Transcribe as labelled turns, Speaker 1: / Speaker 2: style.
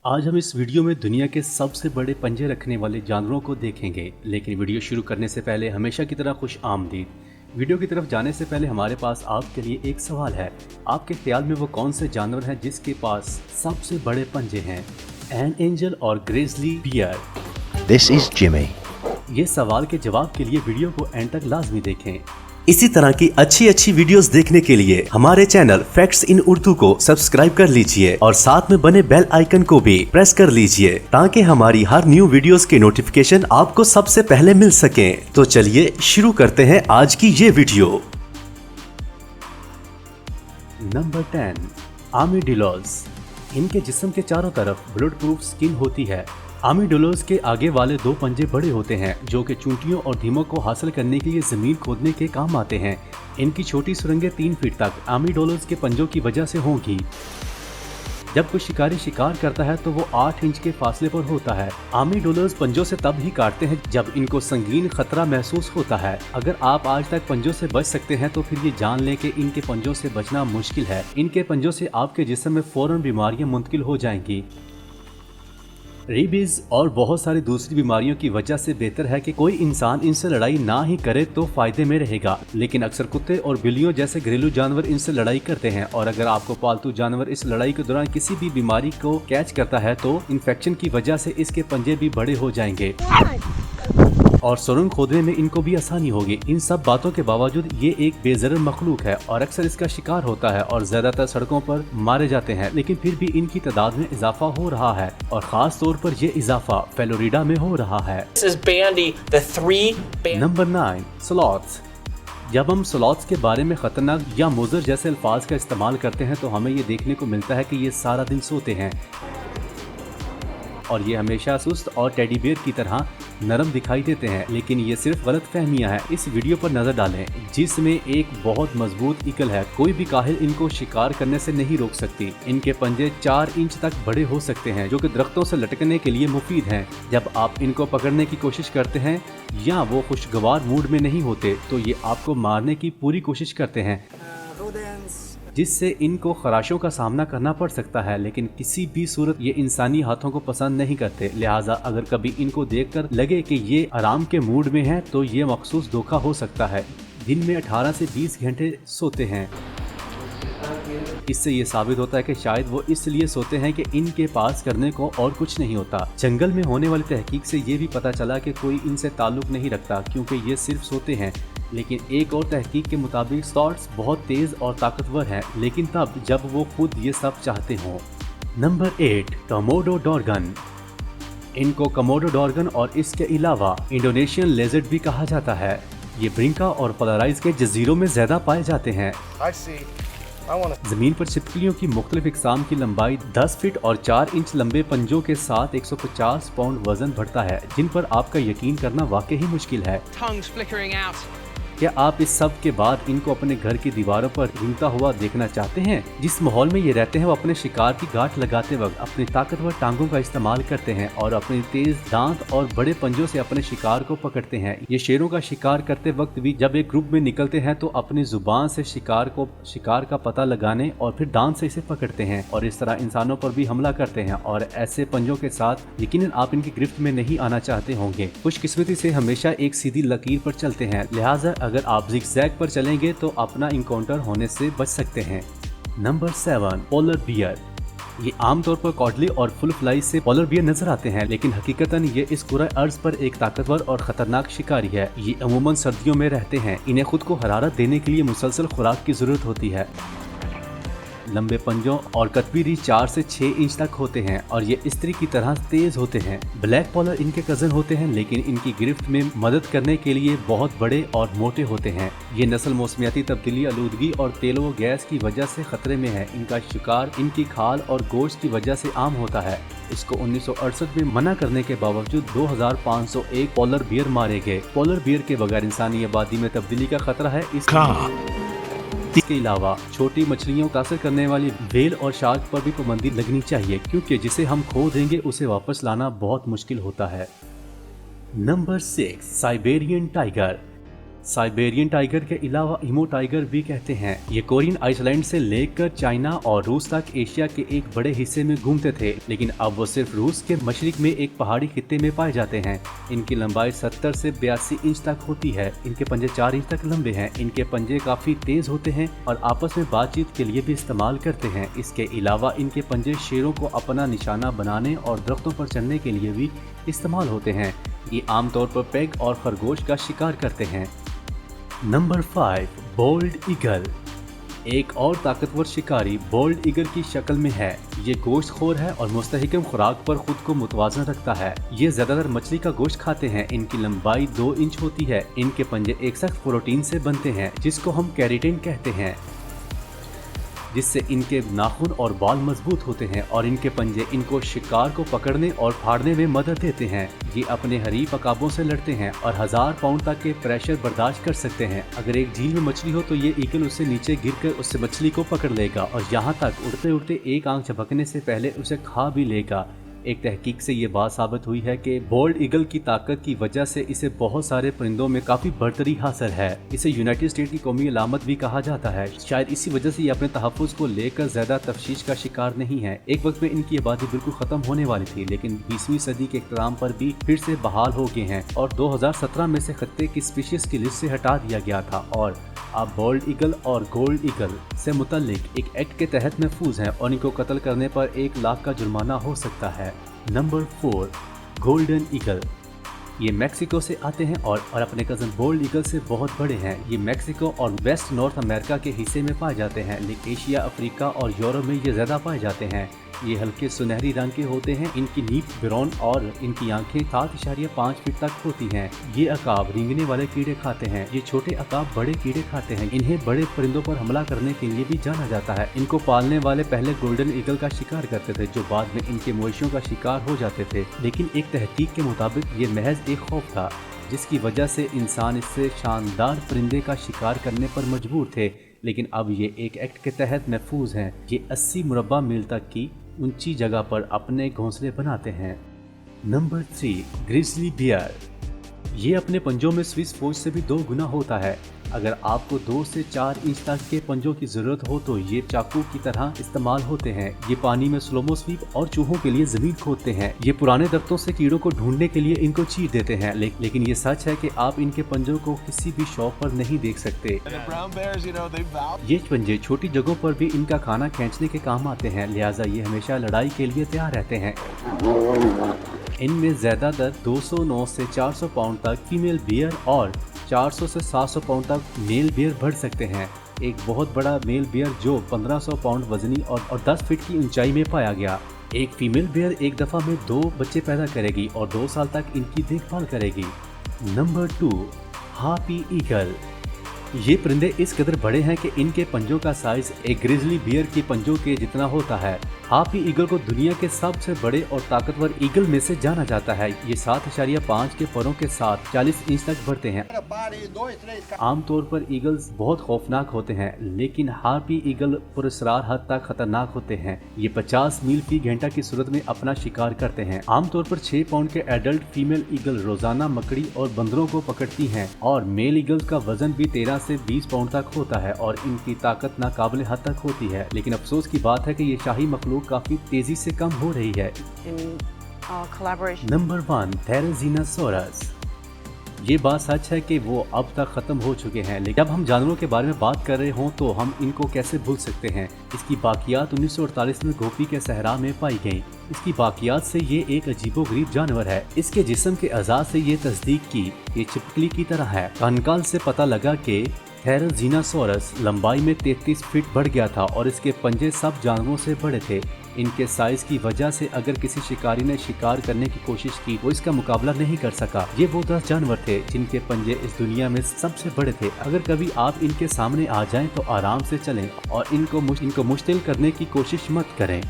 Speaker 1: आज हम इस वीडियो में दुनिया के सबसे बड़े पंजे रखने वाले जानवरों को देखेंगे, लेकिन वीडियो शुरू करने से पहले हमेशा की तरह खुश आमदीद। वीडियो की तरफ जाने से पहले हमारे पास आपके लिए एक सवाल है। आपके ख्याल में वो कौन से जानवर हैं जिसके पास सबसे बड़े पंजे हैं? एन एंजल और grizzly bear?
Speaker 2: This is Jimmy.
Speaker 1: ये सवाल के जवाब के लिए वीडियो को एंड तक लाजमी देखें। इसी तरह की अच्छी वीडियोस देखने के लिए हमारे चैनल फैक्ट्स इन उर्दू को सब्सक्राइब कर लीजिए और साथ में बने बेल आइकन को भी प्रेस कर लीजिए ताकि हमारी हर न्यू वीडियोस के नोटिफिकेशन आपको सबसे पहले मिल सकें। तो चलिए शुरू करते हैं आज की ये वीडियो। नंबर 10, आर्मिडिलोज। इनके जिस्म के चारों तरफ बुलेट प्रूफ स्किन होती है। आर्मिडिलोज के आगे वाले दो पंजे बड़े होते हैं जो कि चूंटियों और दीमक को हासिल करने के लिए जमीन खोदने के काम आते हैं। इनकी छोटी सुरंगें 3 फीट तक आर्मिडिलोज के पंजों की वजह से होंगी। जब कोई शिकारी शिकार करता है तो वो 8 इंच के फासले पर होता है। आर्मिडिलोज पंजों से तब ही काटते हैं जब इनको संगीन खतरा महसूस होता है। अगर आप आज तक पंजों से बच सकते हैं तो फिर ये जान लें कि इनके पंजों से बचना मुश्किल है। इनके पंजों से आपके जिस्म में फौरन बीमारियां मुंतकिल हो जाएंगी। रेबीज और बहुत सारी दूसरी बीमारियों की वजह से बेहतर है कि कोई इंसान इनसे लड़ाई ना ही करे तो फायदे में रहेगा, लेकिन अक्सर कुत्ते और बिल्लियों जैसे घरेलू जानवर इनसे लड़ाई करते हैं और अगर आपको पालतू जानवर इस लड़ाई के दौरान किसी भी बीमारी को कैच करता है तो इन्फेक्शन की वजह से इसके पंजे भी बड़े हो जाएंगे और सुरंग खोदने में इनको भी आसानी होगी। इन सब बातों के बावजूद ये एक बेज़रर मखलूक है और अक्सर इसका शिकार होता है और ज्यादातर सड़कों पर मारे जाते हैं, लेकिन फिर भी इनकी तादाद में इजाफा हो रहा है और खास तौर पर ये इजाफा फ्लोरिडा में हो रहा है। Number 9, sloths. जब हम स्लॉथ्स के बारे में खतरनाक या मुज़र जैसे अल्फाज का इस्तेमाल करते हैं तो हमें ये देखने को मिलता है कि ये सारा दिन सोते हैं और ये हमेशा सुस्त और टेडी बियर की तरह नरम दिखाई देते हैं, लेकिन ये सिर्फ गलत फहमियाँ हैं। इस वीडियो पर नजर डालें जिसमें एक बहुत मजबूत इकल है। कोई भी काहिल इनको शिकार करने से नहीं रोक सकती। इनके पंजे 4 इंच तक बड़े हो सकते हैं जो कि दरख्तों से लटकने के लिए मुफीद हैं। जब आप इनको पकड़ने की कोशिश करते हैं या वो खुशगवार मूड में नहीं होते तो ये आपको मारने की पूरी कोशिश करते हैं, जिससे इनको खराशों का सामना करना पड़ सकता है, लेकिन किसी भी सूरत ये इंसानी हाथों को पसंद नहीं करते। लिहाजा अगर कभी इनको देखकर लगे कि ये आराम के मूड में हैं तो ये मखसूस धोखा हो सकता है। दिन में 18 से 20 घंटे सोते हैं। इससे ये साबित होता है कि शायद वो इसलिए सोते हैं कि इनके पास करने को और कुछ नहीं होता। जंगल में होने वाली तहकीक से ये भी पता चला कि कोई इनसे ताल्लुक नहीं रखता क्योंकि ये सिर्फ सोते हैं, लेकिन एक और तहकीक के मुताबिक स्लॉथ्स बहुत तेज और ताकतवर हैं, लेकिन तब जब वो खुद ये सब चाहते हों। Number 8, Komodo dragon. इनको कोमोडो ड्रैगन और इसके अलावा इंडोनेशियन लेजर्ड भी कहा जाता है। ये ब्रिंका और पोलराइज के जजीरों में ज्यादा पाए जाते हैं। जमीन पर छिपकलियों की मुख्तलिफ इकसाम की लंबाई 10 फीट और 4 इंच लंबे पंजों के साथ 150 पाउंड वजन बढ़ता है, जिन पर आपका यकीन करना वाकई ही मुश्किल है। क्या आप इस सब के बाद इनको अपने घर की दीवारों पर रेंगता हुआ देखना चाहते हैं? जिस माहौल में ये रहते हैं वो अपने शिकार की गांठ लगाते वक्त अपनी ताकतवर टांगों का इस्तेमाल करते हैं और अपने तेज दांत और बड़े पंजों से अपने शिकार को पकड़ते हैं। ये शेरों का शिकार करते वक्त भी जब एक ग्रुप में निकलते हैं तो अपनी जुबान से शिकार का पता लगाने और फिर दांत से इसे पकड़ते हैं और इस तरह इंसानों पर भी हमला करते हैं और ऐसे पंजों के साथ यकीनन आप इनकी गिरफ्त में नहीं आना चाहते होंगे। खुशकिस्मती से हमेशा एक सीधी लकीर पर चलते हैं, लिहाजा अगर आप ज़िगज़ैग पर चलेंगे तो अपना इनकाउंटर होने से बच सकते हैं। Number 7, polar bear. ये आमतौर पर कॉडली और फुल फ्लाई से पोलर बियर नजर आते हैं, लेकिन हकीकतन ये इस कुरे अर्ज पर एक ताकतवर और खतरनाक शिकारी है। ये अमूमन सर्दियों में रहते हैं। इन्हें खुद को हरारत देने के लिए मुसलसल खुराक की जरूरत होती है। लंबे पंजों और कतबी रीच 4 से 6 इंच तक होते हैं और ये स्त्री की तरह तेज होते हैं। ब्लैक पोलर इनके कजन होते हैं, लेकिन इनकी गिरफ्त में मदद करने के लिए बहुत बड़े और मोटे होते हैं। ये नस्ल मौसमियाती तब्दीली, आलूदगी और तेल व गैस की वजह से खतरे में है। इनका शिकार इनकी खाल और गोश्त की वजह से आम होता है। इसको 1968 में मना करने के बावजूद 2501 पोलर बियर मारे गए। पोलर बियर के बगैर इंसानी आबादी में तब्दीली का खतरा है। इसके अलावा छोटी मछलियों को तासर करने वाली व्हेल और शार्क पर भी पाबंदी लगनी चाहिए, क्योंकि जिसे हम खो देंगे उसे वापस लाना बहुत मुश्किल होता है। Number 6, Siberian tiger. Siberian tiger के अलावा इमो टाइगर भी कहते हैं। ये कोरियन आइसलैंड से लेकर चाइना और रूस तक एशिया के एक बड़े हिस्से में घूमते थे, लेकिन अब वो सिर्फ रूस के मशरिक में एक पहाड़ी खित्ते में पाए जाते हैं। इनकी लंबाई 70 से 82 इंच तक होती है। इनके पंजे 4 इंच तक लंबे हैं। इनके पंजे काफी तेज होते हैं और आपस में बातचीत के लिए भी इस्तेमाल करते हैं। इसके अलावा इनके पंजे शेरों को अपना निशाना बनाने और दरख्तों पर चढ़ने के लिए भी इस्तेमाल होते हैं। ये आमतौर पर पेग और खरगोश का शिकार करते हैं। Number 5, bald eagle. एक और ताकतवर शिकारी बोल्ड ईगल की शक्ल में है। ये गोश्तखोर है और मुस्तहकम खुराक पर खुद को मुतवाज़न रखता है। ये ज्यादातर मछली का गोश्त खाते हैं। इनकी लंबाई 2 इंच होती है। इनके पंजे एक सख्त प्रोटीन से बनते हैं जिसको हम केराटिन कहते हैं, जिससे इनके नाखून और बाल मजबूत होते हैं और इनके पंजे इनको शिकार को पकड़ने और फाड़ने में मदद देते हैं। ये अपने हरीफ अकाबों से लड़ते हैं और 1000 पाउंड तक के प्रेशर बर्दाश्त कर सकते हैं। अगर एक झील में मछली हो तो ये ईगल उससे नीचे गिरकर उससे मछली को पकड़ लेगा और यहाँ तक उड़ते उड़ते एक आंख झपकने से पहले उसे खा भी लेगा। एक तहकीक से ये बात साबित हुई है कि बोल्ड ईगल की ताकत की वजह से इसे बहुत सारे परिंदों में काफी बढ़तरी हासिल है। इसे यूनाइटेड स्टेट की कौमी अलामत भी कहा जाता है। शायद इसी वजह से ये अपने तहफ़्फ़ुज़ को लेकर ज्यादा तफ्शीश का शिकार नहीं है। एक वक्त में इनकी आबादी बिल्कुल खत्म होने वाली थी, लेकिन 20वीं सदी के इख्तिताम पर भी फिर से बहाल हो गए हैं और 2017 में से खत्ते की स्पीशीज की लिस्ट से हटा दिया गया था और अब बोल्ड ईगल और गोल्ड ईगल से मुतल्लिक एक एक्ट के तहत महफूज हैं और इनको कत्ल करने पर 1 लाख का जुर्माना हो सकता है। Number 4, golden eagle. ये मेक्सिको से आते हैं और अपने कज़न बोल्ड ईगल से बहुत बड़े हैं। ये मेक्सिको और वेस्ट नॉर्थ अमेरिका के हिस्से में पाए जाते हैं, लेकिन एशिया, अफ्रीका और यूरोप में ये ज़्यादा पाए जाते हैं। ये हल्के सुनहरी रंग के होते हैं। इनकी नीफ ब्राउन और इनकी आंखें 7.5 फीट तक होती हैं। ये अकाब रेंगने वाले कीड़े खाते हैं। ये छोटे अकाब बड़े कीड़े खाते हैं। इन्हें बड़े परिंदों पर हमला करने के लिए भी जाना जाता है। इनको पालने वाले पहले गोल्डन ईगल का शिकार करते थे, जो बाद में इनके मवेशियों का शिकार हो जाते थे, लेकिन एक तहकीक के मुताबिक ये महज एक खौफ था, जिसकी वजह से इंसान इससे शानदार परिंदे का शिकार करने पर मजबूर थे। लेकिन अब ये एक एक्ट के तहत महफूज हैं। ये 80 मुरब्बा मील तक की ऊंची जगह पर अपने घोंसले बनाते हैं। Number 3, grizzly bear. ये अपने पंजों में स्विस फौज से भी 2 गुना होता है। अगर आपको 2 से 4 इंच तक के पंजों की जरूरत हो तो ये चाकू की तरह इस्तेमाल होते हैं। ये पानी में स्लोमो स्वीप और चूहों के लिए जमीन खोदते हैं। ये पुराने दरख्तों से कीड़ों को ढूंढने के लिए इनको चीर देते हैं, लेकिन ये सच है कि आप इनके पंजों को किसी भी शॉप पर नहीं देख सकते। ये पंजे छोटी जगहों पर भी इनका खाना खींचने के काम आते हैं, लिहाजा ये हमेशा लड़ाई के लिए तैयार रहते हैं। इनमें ज्यादातर 209 से 400 पाउंड तक फीमेल बियर और 400 से 700 पाउंड तक मेल बियर बढ़ सकते हैं। एक बहुत बड़ा मेल बियर जो 1500 पाउंड वजनी और 10 फीट की ऊंचाई में पाया गया। एक फीमेल बियर एक दफ़ा में 2 बच्चे पैदा करेगी और 2 साल तक इनकी देखभाल करेगी। Number 2, harpy eagle. ये परिंदे इस कदर बड़े हैं कि इनके पंजों का साइज एक ग्रिजली बियर के पंजों के जितना होता है। हार्पी ईगल को दुनिया के सबसे बड़े और ताकतवर ईगल में से जाना जाता है। ये 7.5 के फरों के साथ 40 इंच तक बढ़ते हैं। आमतौर पर ईगल्स बहुत खौफनाक होते हैं, लेकिन हार्पी ईगल पुरस्रार हद तक खतरनाक होते हैं। ये 50 मील फी घंटा की सूरत में अपना शिकार करते हैं। आमतौर पर 6 पाउंड के एडल्ट फीमेल ईगल रोजाना मकड़ी और बंदरों को पकड़ती हैं और मेल ईगल्स का वजन भी 13 से 20 पाउंड तक होता है और इनकी ताकत नाकाबिले हद तक होती है। लेकिन अफसोस की बात है कि ये शाही मखलूक काफी तेजी से कम हो रही है। नंबर 1, थेरेज़िनोसॉरस। ये बात सच है कि वो अब तक खत्म हो चुके हैं, लेकिन जब हम जानवरों के बारे में बात कर रहे हों तो हम इनको कैसे भूल सकते हैं। इसकी बाकियात 1948 में गोपी के सहरा में पाई गयी। इसकी बाकियात से ये एक अजीबोगरीब जानवर है। इसके जिस्म के अज़ा से ये तस्दीक की ये छिपकली की तरह है। कानकाल से पता लगा कि थेरेज़िनोसॉरस लंबाई में 33 फीट बढ़ गया था और इसके पंजे सब जानवरों से बड़े थे। इनके साइज की वजह से अगर किसी शिकारी ने शिकार करने की कोशिश की वो इसका मुकाबला नहीं कर सका। ये वो 10 जानवर थे जिनके पंजे इस दुनिया में सबसे बड़े थे। अगर कभी आप इनके सामने आ जाएं तो आराम से चलें और इनको मुश्तिल करने की कोशिश मत करें।